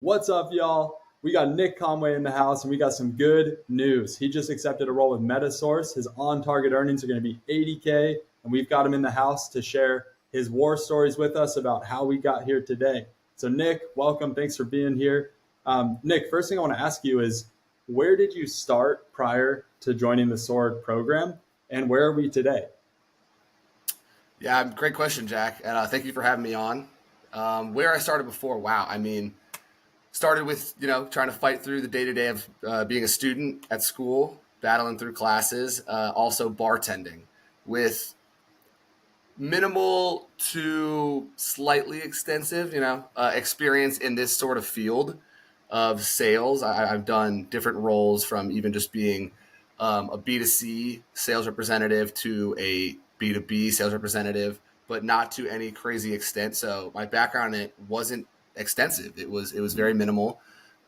What's up, y'all? We got Nick Conway in the house, and we got some good news. He just accepted a role with Metasource. His on-target earnings are going to be 80K, and we've got him in the house to share his war stories with us about how we got here today. So, Nick, welcome. Thanks for being here. Nick, first thing I want to ask you is, where did you start prior to joining the SWORD program, and where are we today? Yeah, great question, Jack. And thank you for having me on. Where I started before, wow. Started with, trying to fight through the day to day of being a student at school, battling through classes, also bartending with minimal to slightly extensive, experience in this sort of field of sales. I've done different roles from even just being a B2C sales representative to a B2B sales representative, but not to any crazy extent. So my background in it wasn't extensive. It was very minimal.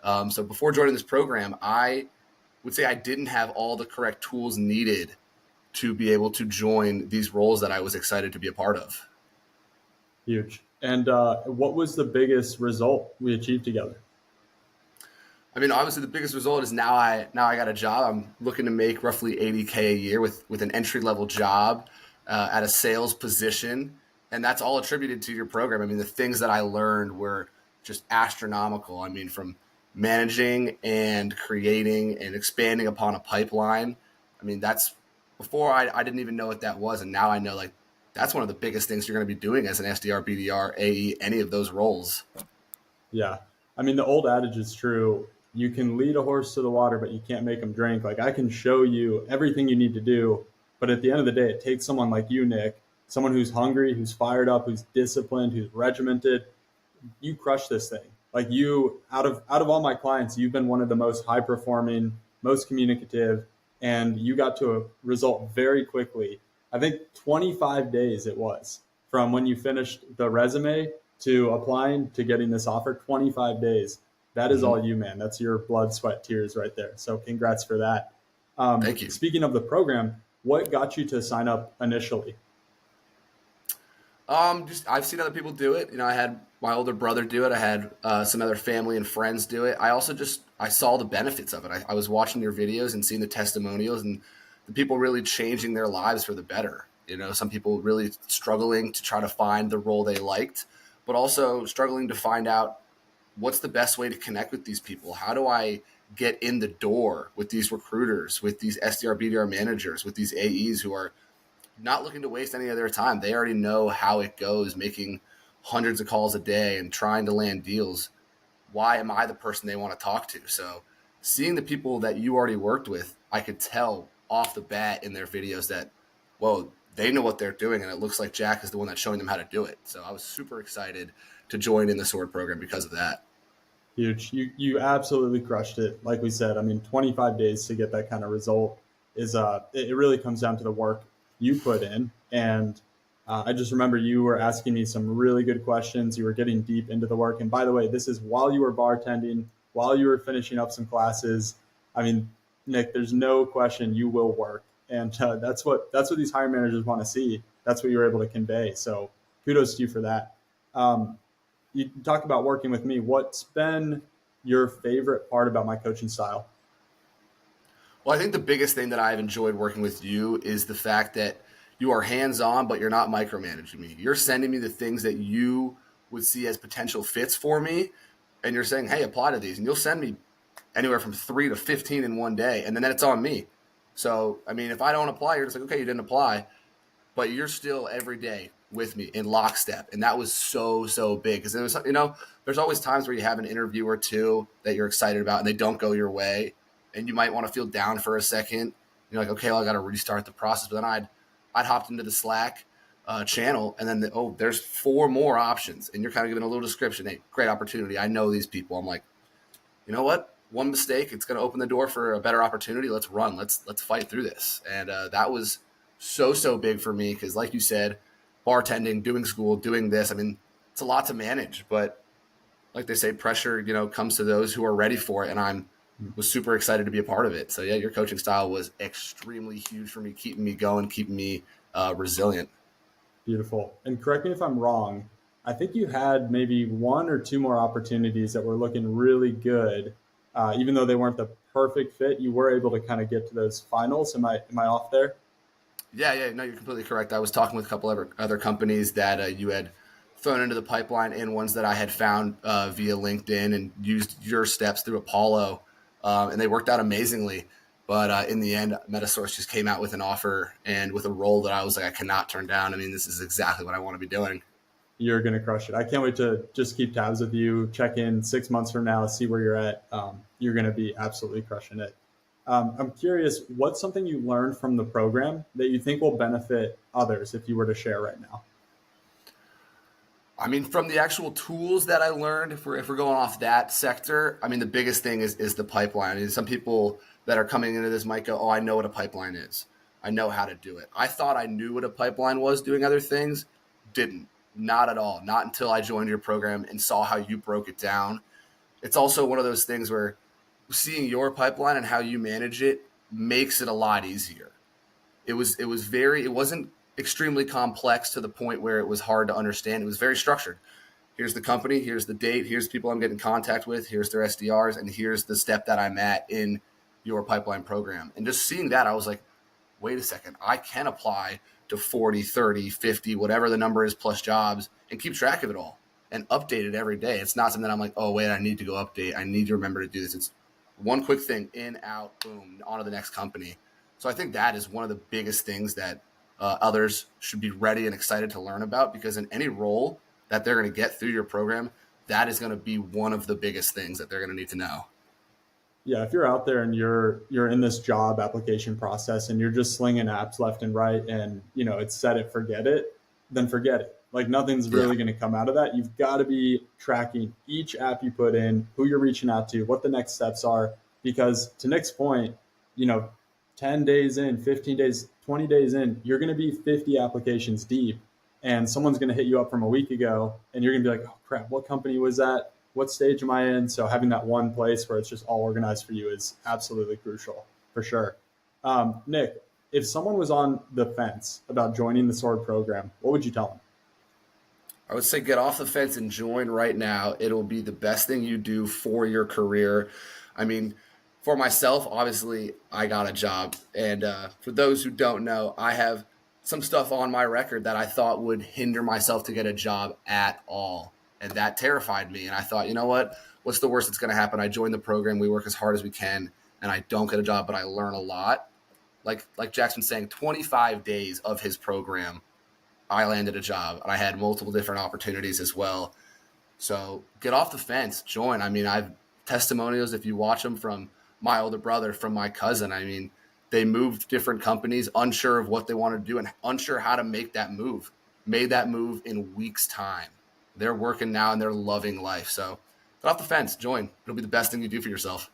So before joining this program, I would say I didn't have all the correct tools needed to be able to join these roles that I was excited to be a part of. Huge. And what was the biggest result we achieved together? Obviously, the biggest result is now I got a job. I'm looking to make roughly 80K a year with an entry level job at a sales position, and that's all attributed to your program. The things that I learned were just astronomical. From managing and creating and expanding upon a pipeline. That's before I didn't even know what that was, and now I know like that's one of the biggest things you're going to be doing as an SDR, BDR, AE, any of those roles. Yeah. The old adage is true. You can lead a horse to the water, but you can't make him drink. Like, I can show you everything you need to do, but at the end of the day, it takes someone like you, Nick, someone who's hungry, who's fired up, who's disciplined, who's regimented. You crush this thing. Like, you, out of all my clients, you've been one of the most high performing, most communicative, and you got to a result very quickly. I think 25 days it was from when you finished the resume to applying to getting this offer. 25 days. That is all Mm-hmm. you, man. That's your blood, sweat, tears right there. So congrats for that. Thank you. Speaking of the program, what got you to sign up initially? Just I've seen other people do it. I had my older brother do it. I had some other family and friends do it. I also just I saw the benefits of it. I was watching your videos and seeing the testimonials and the people really changing their lives for the better. Some people really struggling to try to find the role they liked, but also struggling to find out what's the best way to connect with these people. How do I get in the door with these recruiters, with these SDR, BDR managers, with these AEs who are not looking to waste any of their time. They already know how it goes, making hundreds of calls a day and trying to land deals. Why am I the person they want to talk to? So seeing the people that you already worked with, I could tell off the bat in their videos that, whoa, they know what they're doing. And it looks like Jack is the one that's showing them how to do it. So I was super excited to join in the SWORD program because of that. Huge. You absolutely crushed it. Like we said, 25 days to get that kind of result is it really comes down to the work you put in. And I just remember you were asking me some really good questions. You were getting deep into the work. And by the way, this is while you were bartending, while you were finishing up some classes. I mean, Nick, there's no question you will work, and that's what these hiring managers want to see. That's what you were able to convey. So kudos to you for that. You talk about working with me. What's been your favorite part about my coaching style? Well, I think the biggest thing that I've enjoyed working with you is the fact that you are hands on, but you're not micromanaging me. You're sending me the things that you would see as potential fits for me. And you're saying, hey, apply to these. And you'll send me anywhere from 3 to 15 in one day. And then it's on me. So, if I don't apply, you're just like, okay, you didn't apply, but you're still every day with me in lockstep. And that was so, so big because there was, there's always times where you have an interview or two that you're excited about and they don't go your way. And you might want to feel down for a second. You're like, okay, well, I got to restart the process. But then I'd hopped into the Slack channel and then, there's 4 more options. And you're kind of giving a little description. Hey, great opportunity. I know these people. I'm like, you know what? One mistake, it's going to open the door for a better opportunity. Let's run. Let's fight through this. And that was so, so big for me because, like you said, bartending, doing school, doing this. It's a lot to manage, but like they say, pressure, comes to those who are ready for it. And I'm was super excited to be a part of it. So yeah, your coaching style was extremely huge for me, keeping me going, keeping me resilient. Beautiful. And correct me if I'm wrong. I think you had maybe one or two more opportunities that were looking really good. Even though they weren't the perfect fit, you were able to kind of get to those finals. Am I off there? Yeah, yeah, no, you're completely correct. I was talking with a couple other companies that you had thrown into the pipeline, and ones that I had found via LinkedIn and used your steps through Apollo, and they worked out amazingly. But in the end, Metasource just came out with an offer and with a role that I was like, I cannot turn down. I mean, this is exactly what I want to be doing. You're going to crush it. I can't wait to just keep tabs with you, check in 6 months from now, see where you're at. You're going to be absolutely crushing it. I'm curious, what's something you learned from the program that you think will benefit others if you were to share right now? I mean, from the actual tools that I learned, if we're going off that sector, I mean, the biggest thing is the pipeline. I mean, some people that are coming into this might go, "Oh, I know what a pipeline is. I know how to do it." I thought I knew what a pipeline was doing other things. Didn't. Not at all. Not until I joined your program and saw how you broke it down. It's also one of those things where seeing your pipeline and how you manage it makes it a lot easier. It wasn't extremely complex to the point where it was hard to understand. It was very structured. Here's the company, here's the date, here's people I'm getting in contact with, here's their SDRs, and here's the step that I'm at in your pipeline program. And just seeing that, I was like, wait a second, I can apply to 40, 30, 50, whatever the number is, plus jobs, and keep track of it all and update it every day. It's not something that I'm like, oh, wait, I need to go update. I need to remember to do this. It's one quick thing, in, out, boom, on to the next company. So I think that is one of the biggest things that others should be ready and excited to learn about, because in any role that they're going to get through your program, that is going to be one of the biggest things that they're going to need to know. Yeah, if you're out there and you're in this job application process and you're just slinging apps left and right, and it's set it, forget it, then forget it. Like nothing's Yeah. really going to come out of that. You've got to be tracking each app you put in, who you're reaching out to, what the next steps are. Because to Nick's point, you know, 10 days in, 15 days, 20 days in, you're going to be 50 applications deep, and someone's going to hit you up from a week ago, and you're going to be like, oh crap, what company was that? What stage am I in? So having that one place where it's just all organized for you is absolutely crucial, for sure. Nick, if someone was on the fence about joining the sword program, what would you tell them? I would say get off the fence and join right now. It'll be the best thing you do for your career. I mean, for myself, obviously, I got a job. And for those who don't know, I have some stuff on my record that I thought would hinder myself to get a job at all. And that terrified me. And I thought, you know what? What's the worst that's going to happen? I join the program. We work as hard as we can. And I don't get a job, but I learn a lot. Like Jackson's saying, 25 days of his program, I landed a job. And I had multiple different opportunities as well. So get off the fence, join. I mean, I've testimonials, if you watch them, from my older brother, from my cousin. I mean, they moved different companies, unsure of what they wanted to do and unsure how to make that move. Made that move in weeks' time. They're working now and they're loving life. So get off the fence, join. It'll be the best thing you do for yourself.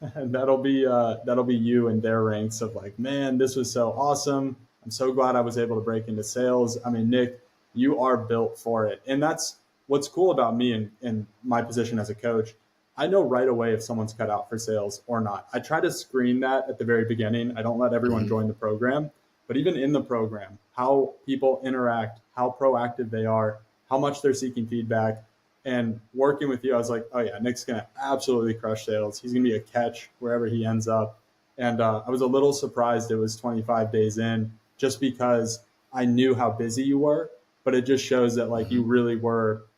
And that'll be you in their ranks of like, man, this was so awesome. I'm so glad I was able to break into sales. I mean, Nick, you are built for it. And that's what's cool about me in my position as a coach. I know right away if someone's cut out for sales or not. I try to screen that at the very beginning. I don't let everyone Mm-hmm. join the program, but even in the program, how people interact, how proactive they are, how much they're seeking feedback, and working with you, I was like, oh yeah, Nick's gonna absolutely crush sales. He's gonna be a catch wherever he ends up. And I was a little surprised it was 25 days in, just because I knew how busy you were. But it just shows that like Mm-hmm.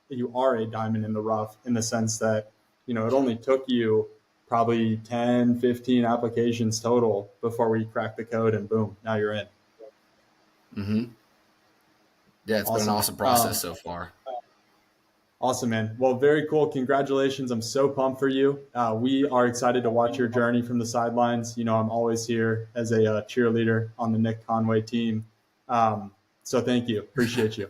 you are a diamond in the rough, in the sense that it only took you probably 10, 15 applications total before we cracked the code, and boom, now you're in. Mm-hmm. Yeah, it's been an Awesome. awesome process so far. Awesome, man. Well, very cool. Congratulations. I'm so pumped for you. We are excited to watch your journey from the sidelines. I'm always here as a cheerleader on the Nick Conway team. So thank you. Appreciate you.